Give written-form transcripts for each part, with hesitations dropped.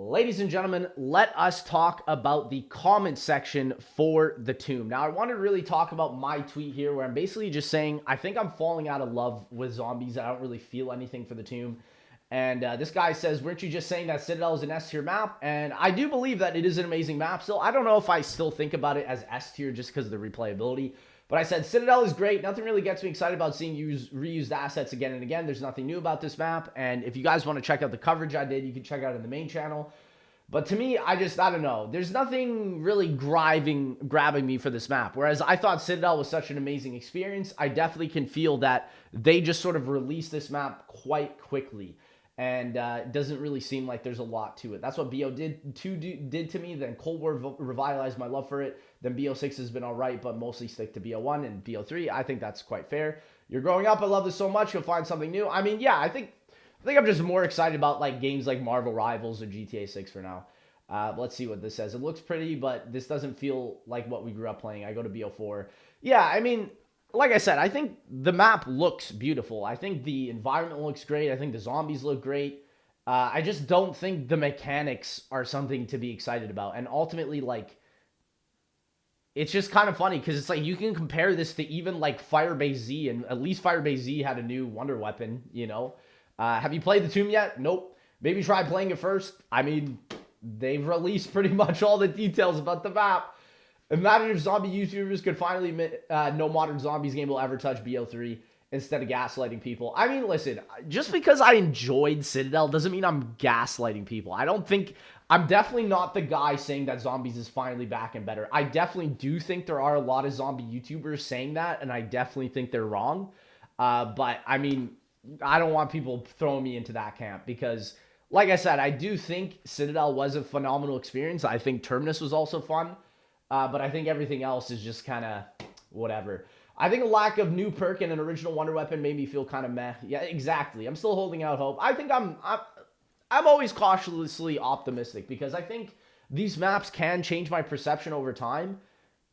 Ladies and gentlemen, let us talk about the comment section for the tomb. Now, I want to really talk about my tweet here where I'm basically just saying I think I'm falling out of love with zombies. I don't really feel anything for the tomb. And this guy says, weren't you just saying that Citadel is an S tier map? And I do believe that it is an amazing map still. I don't know if I still think about it as S tier just because of the replayability. But I said Citadel is great. Nothing really gets me excited about seeing reused assets again and again. There's nothing new about this map. And if you guys want to check out the coverage I did, you can check out in the main channel. But to me, I don't know. There's nothing really grabbing me for this map. Whereas I thought Citadel was such an amazing experience, I definitely can feel that they just sort of released this map quite quickly. And it doesn't really seem like there's a lot to it. That's what BO did to me. Then Cold War revitalized my love for it. Then BO6 has been all right, but mostly stick to BO1 and BO3. I think that's quite fair. You're growing up. I love this so much. You'll find something new. I mean, yeah, I think I'm just more excited about like games like Marvel Rivals or GTA 6 for now. Let's see what this says. It looks pretty, but this doesn't feel like what we grew up playing. I go to BO4. Yeah, I mean, like I said, I think the map looks beautiful. I think the environment looks great. I think the zombies look great. I just don't think the mechanics are something to be excited about. And ultimately, like, it's just kind of funny because it's like you can compare this to even like Firebase Z, and at least Firebase Z had a new wonder weapon, you know? Have you played the Tomb yet? Nope. Maybe try playing it first. I mean, they've released pretty much all the details about the map. Imagine if zombie YouTubers could finally admit no modern zombies game will ever touch BO3 instead of gaslighting people. I mean, listen, just because I enjoyed Citadel doesn't mean I'm gaslighting people. I'm definitely not the guy saying that zombies is finally back and better. I definitely do think there are a lot of zombie YouTubers saying that, and I definitely think they're wrong. But, I mean, I don't want people throwing me into that camp because, like I said, I do think Citadel was a phenomenal experience. I think Terminus was also fun. But I think everything else is just kind of whatever. I think a lack of new perk and an original wonder weapon made me feel kind of meh. Yeah, exactly. I'm still holding out hope. I think I'm always cautiously optimistic because I think these maps can change my perception over time,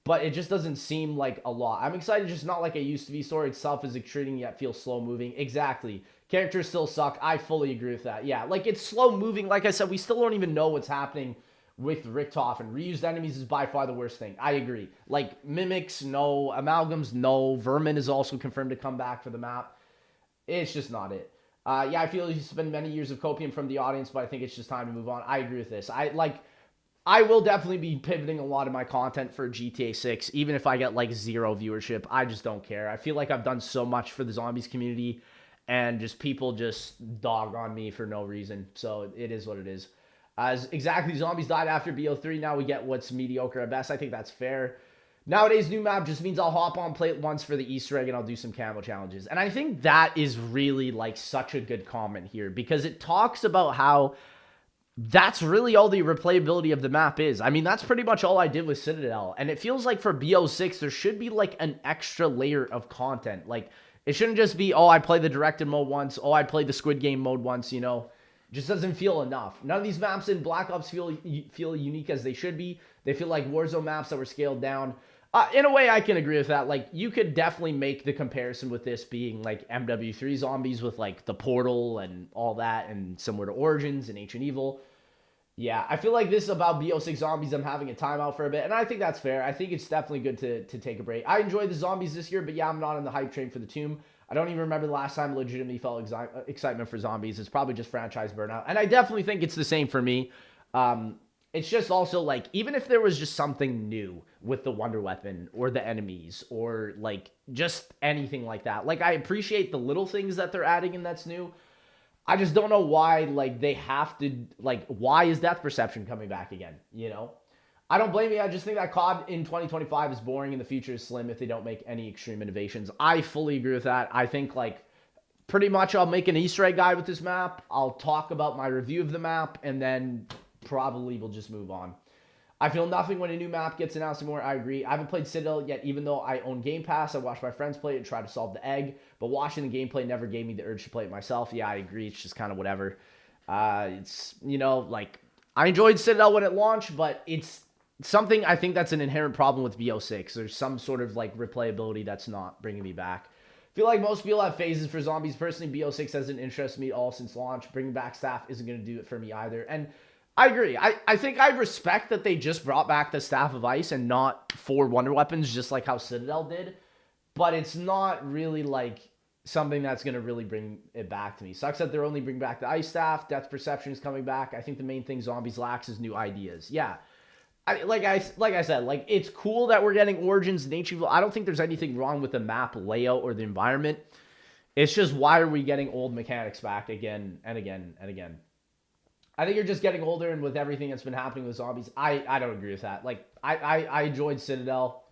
but it just doesn't seem like a lot. I'm excited, just not like it used to be. Story itself is intriguing yet feels slow moving. Exactly. Characters still suck. I fully agree with that. Yeah, like it's slow moving. Like I said, we still don't even know what's happening with Richtofen. Reused enemies is by far the worst thing. I agree. Like, mimics, no. Amalgams, no. Vermin is also confirmed to come back for the map. It's just not it. Yeah, I feel he's spent many years of copium from the audience, but I think it's just time to move on. I agree with this. I will definitely be pivoting a lot of my content for GTA 6, even if I get, like, 0 viewership. I just don't care. I feel like I've done so much for the zombies community, and just people just dog on me for no reason. So it is what it is. As exactly, zombies died after BO3. Now we get what's mediocre at best. I think that's fair. Nowadays, new map just means I'll hop on, play it once for the Easter egg, and I'll do some camo challenges. And I think that is really, like, such a good comment here because it talks about how that's really all the replayability of the map is. I mean, that's pretty much all I did with Citadel. And it feels like for BO6, there should be, like, an extra layer of content. Like, it shouldn't just be, oh, I played the directed mode once. Oh, I played the Squid Game mode once, you know. Just doesn't feel enough. None of these maps in Black Ops feel unique as they should be. They feel like Warzone maps that were scaled down. In a way, I can agree with that. Like, you could definitely make the comparison with this being like MW3 zombies with like the Portal and all that, and similar to Origins and Ancient Evil. Yeah, I feel like this is about BO6 zombies. I'm having a timeout for a bit, and I think that's fair. I think it's definitely good to take a break. I enjoyed the zombies this year, but yeah, I'm not on the hype train for the Tomb. I don't even remember the last time I legitimately felt excitement for zombies. It's probably just franchise burnout. And I definitely think it's the same for me. It's just also like, even if there was just something new with the wonder weapon or the enemies or like just anything like that. Like, I appreciate the little things that they're adding and that's new. I just don't know why, like, they have to, like, why is death perception coming back again, you know? I don't blame you. I just think that COD in 2025 is boring and the future is slim if they don't make any extreme innovations. I fully agree with that. I think, like, pretty much I'll make an Easter egg guide with this map. I'll talk about my review of the map, and then probably we'll just move on. I feel nothing when a new map gets announced anymore. I agree. I haven't played Citadel yet, even though I own Game Pass. I watched my friends play it and try to solve the egg, but watching the gameplay never gave me the urge to play it myself. Yeah, I agree. It's just kind of whatever. It's, you know, like, I enjoyed Citadel when it launched, but it's something I think that's an inherent problem with BO6. There's some sort of like replayability that's not bringing me back. I feel like most people have phases for zombies. Personally, BO6 hasn't interested me at all since launch. Bringing back staff isn't going to do it for me either. And I agree. I think I respect that they just brought back the Staff of Ice and not 4 wonder weapons, just like how Citadel did. But it's not really like something that's going to really bring it back to me. Sucks that they're only bringing back the Ice Staff. Depth Perception is coming back. I think the main thing Zombies lacks is new ideas. Yeah. I said, like, it's cool that we're getting Origins and Ancient Evil. I don't think there's anything wrong with the map layout or the environment. It's just, why are we getting old mechanics back again and again and again? I think you're just getting older, and with everything that's been happening with Zombies, I don't agree with that. Like, I enjoyed Citadel.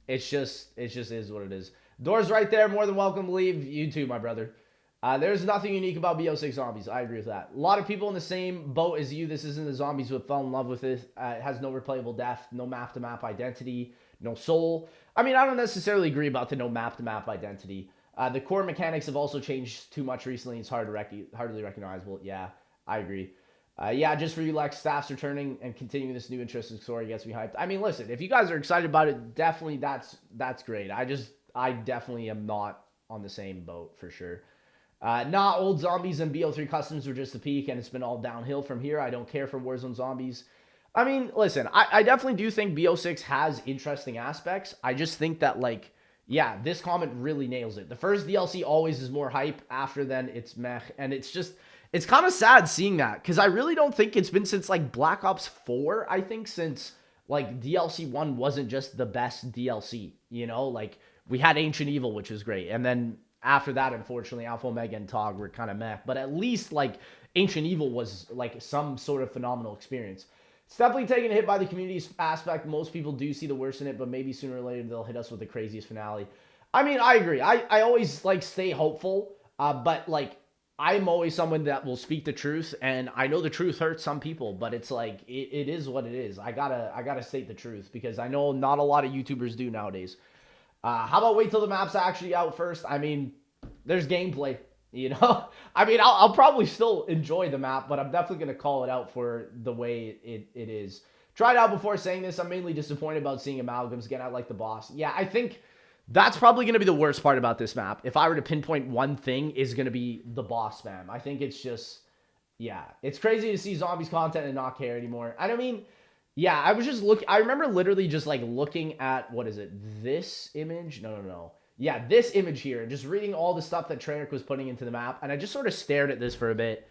It just is what it is. Door's right there. More than welcome to leave. You too, my brother. There's nothing unique about BO6 Zombies. I agree with that. A lot of people in the same boat as you. This isn't the Zombies who fell in love with it. It has no replayable depth, no map-to-map identity, no soul. I mean, I don't necessarily agree about the no map-to-map identity. The core mechanics have also changed too much recently. It's hardly recognizable. Yeah, I agree. Yeah, just for you, Lex, staff's returning and continuing this new interesting story gets me hyped. I mean, listen, if you guys are excited about it, definitely that's great. I definitely am not on the same boat for sure. Old Zombies and BO3 Customs were just the peak, and it's been all downhill from here. I don't care for Warzone Zombies. I mean, listen, I definitely do think BO6 has interesting aspects. I just think that, like, yeah, this comment really nails it. The first DLC always is more hype. After then, it's meh. And it's kind of sad seeing that, because I really don't think it's been since, like, Black Ops 4, I think, since, like, DLC 1 wasn't just the best DLC, you know? Like, we had Ancient Evil, which was great. And then after that, unfortunately, Alpha Omega and TOG were kind of meh. But at least, like, Ancient Evil was, like, some sort of phenomenal experience. It's definitely taking a hit by the community aspect. Most people do see the worst in it, but maybe sooner or later they'll hit us with the craziest finale. I mean, I agree. I always, like, stay hopeful. But, like, I'm always someone that will speak the truth, and I know the truth hurts some people, but it's like, it is what it is. I gotta state the truth, because I know not a lot of YouTubers do nowadays. How about wait till the map's actually out first? I mean, there's gameplay, you know? I mean, I'll probably still enjoy the map, but I'm definitely going to call it out for the way it is. Tried out before saying this. I'm mainly disappointed about seeing amalgams again. I like the boss. Yeah, I think that's probably going to be the worst part about this map. If I were to pinpoint one thing, is going to be the boss spam. I think it's just, yeah, it's crazy to see Zombies content and not care anymore. I mean, yeah, I was just I remember literally just, like, looking at, what is it? This image? No. Yeah, this image here, and just reading all the stuff that Treyarch was putting into the map, and I just sort of stared at this for a bit,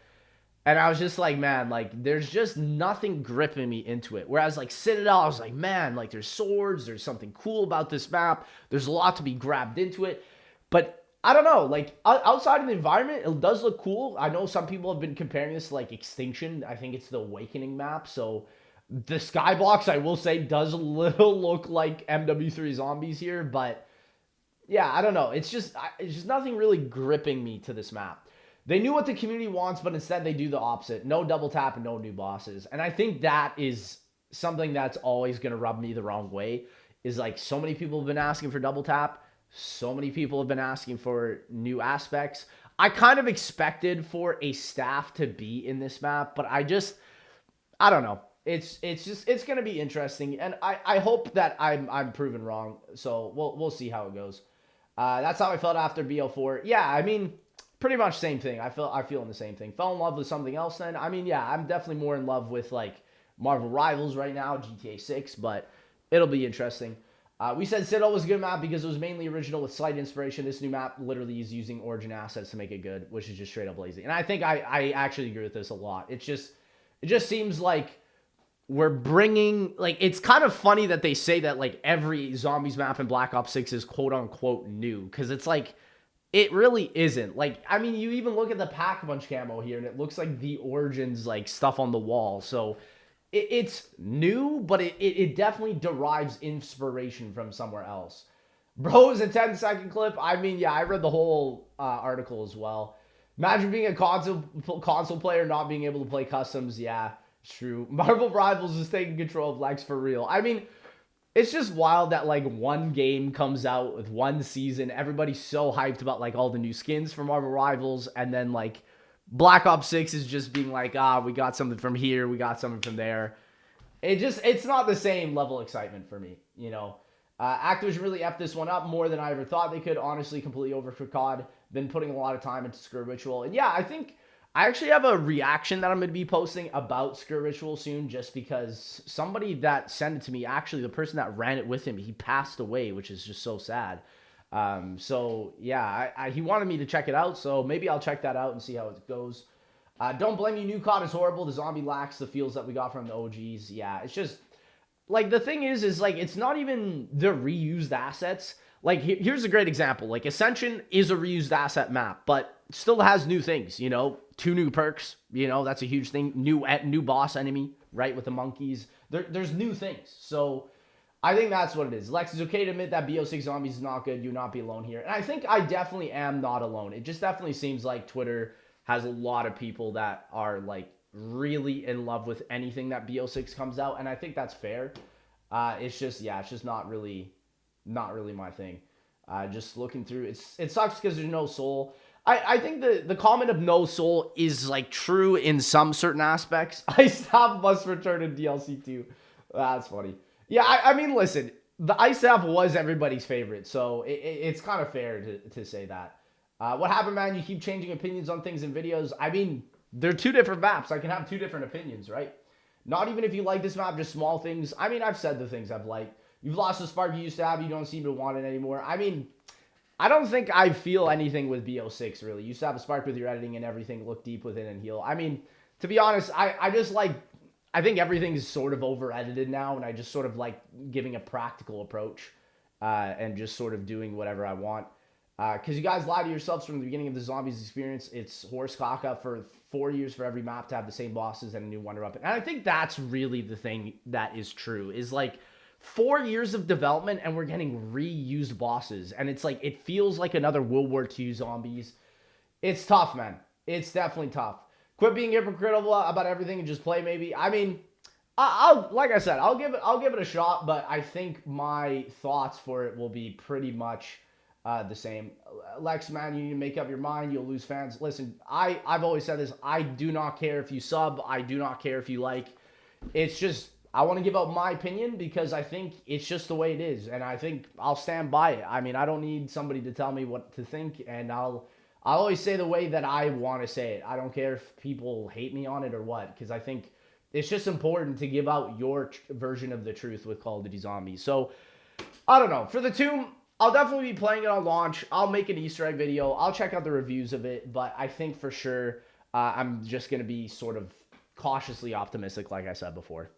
and I was just like, man, like, there's just nothing gripping me into it. Whereas, like, Citadel, I was like, man, like, there's swords, there's something cool about this map, there's a lot to be grabbed into it, but I don't know, like, outside of the environment, it does look cool. I know some people have been comparing this to, like, Extinction. I think it's the Awakening map, so the skybox, I will say, does a little look like MW3 Zombies here, but yeah, I don't know. It's just nothing really gripping me to this map. They knew what the community wants, but instead they do the opposite. No double tap and no new bosses. And I think that is something that's always going to rub me the wrong way, is, like, so many people have been asking for double tap. So many people have been asking for new aspects. I kind of expected for a staff to be in this map, but I don't know. It's going to be interesting, and I hope that I'm proven wrong. So we'll see how it goes. That's how I felt after BO4. Yeah, I mean, pretty much same thing. I feel in the same thing. Fell in love with something else then. I mean, yeah, I'm definitely more in love with, like, Marvel Rivals right now, GTA 6, but it'll be interesting. We said Citadel was a good map because it was mainly original with slight inspiration. This new map literally is using Origin assets to make it good, which is just straight up lazy. And I think I actually agree with this a lot. It just seems like we're bringing, like, it's kind of funny that they say that, like, every Zombies map in Black Ops 6 is quote-unquote new, because it's like, it really isn't. Like, I mean, you even look at the Pack-a-Punch camo here, and it looks like the Origins, like, stuff on the wall, so it's new, but it definitely derives inspiration from somewhere else. Bro, is a 10-second clip? I mean, yeah, I read the whole article as well. Imagine being a console player not being able to play customs. Yeah, it's true. Marvel Rivals is taking control of Lex for real. I mean, it's just wild that, like, one game comes out with one season. Everybody's so hyped about, like, all the new skins for Marvel Rivals. And then, like, Black Ops 6 is just being like, we got something from here. We got something from there. It's not the same level of excitement for me, you know. Activision really effed this one up more than I ever thought they could. Honestly, completely over for COD. Been putting a lot of time into Skur Ritual. And yeah, I think I actually have a reaction that I'm going to be posting about Skirt Ritual soon, just because somebody that sent it to me, actually the person that ran it with him, he passed away, which is just so sad. So yeah, he wanted me to check it out, so maybe I'll check that out and see how it goes. Don't blame you, new COD is horrible. The zombie lacks the feels that we got from the OGs. Yeah, it's just like the thing is like it's not even the reused assets. Like here's a great example. Like Ascension is a reused asset map, but still has new things. You know, 2 new perks. You know, that's a huge thing. New boss enemy, right, with the monkeys. There's new things. So I think that's what it is. Lex, is okay to admit that BO6 Zombies is not good. You'll not be alone here. And I think I definitely am not alone. It just definitely seems like Twitter has a lot of people that are like really in love with anything that BO6 comes out. And I think that's fair. It's just, yeah, it's just not really my thing. Just looking through, it sucks because there's no soul. I think the comment of no soul is like true in some certain aspects. Ice Staff must return in DLC 2. That's funny. Yeah, I mean, listen, the Ice Staff was everybody's favorite, so it's kind of fair to say that. What happened, man? You keep changing opinions on things in videos. I mean, they're 2 different maps. I can have 2 different opinions, right? Not even if you like this map, just small things. I mean, I've said the things I've liked. You've lost the spark you used to have. You don't seem to want it anymore. I mean, I don't think I feel anything with BO6, really. You used to have a spark with your editing and everything. Look deep within and heal. I mean, to be honest, I just like... I think everything's sort of over-edited now, and I just sort of like giving a practical approach and just sort of doing whatever I want. Because you guys lied to yourselves from the beginning of the Zombies experience. It's horse caca for 4 years for every map to have the same bosses and a new wonder weapon. And I think that's really the thing that is true, is like 4 years of development and we're getting reused bosses. And it's like, it feels like another World War II Zombies. It's tough, man. It's definitely tough. Quit being hypocritical about everything and just play, maybe. I mean, I'll like I said, I'll give it a shot, but I think my thoughts for it will be pretty much the same. Lex, man, you need to make up your mind. You'll lose fans. Listen, I've always said this. I do not care if you sub. I do not care if you like. It's just, I want to give out my opinion because I think it's just the way it is, and I think I'll stand by it. I mean, I don't need somebody to tell me what to think, and I'll always say the way that I want to say it. I don't care if people hate me on it or what, because I think it's just important to give out your version of the truth with Call of Duty Zombies. So, I don't know. For the Tomb, I'll definitely be playing it on launch. I'll make an Easter egg video. I'll check out the reviews of it, but I think for sure I'm just going to be sort of cautiously optimistic, like I said before.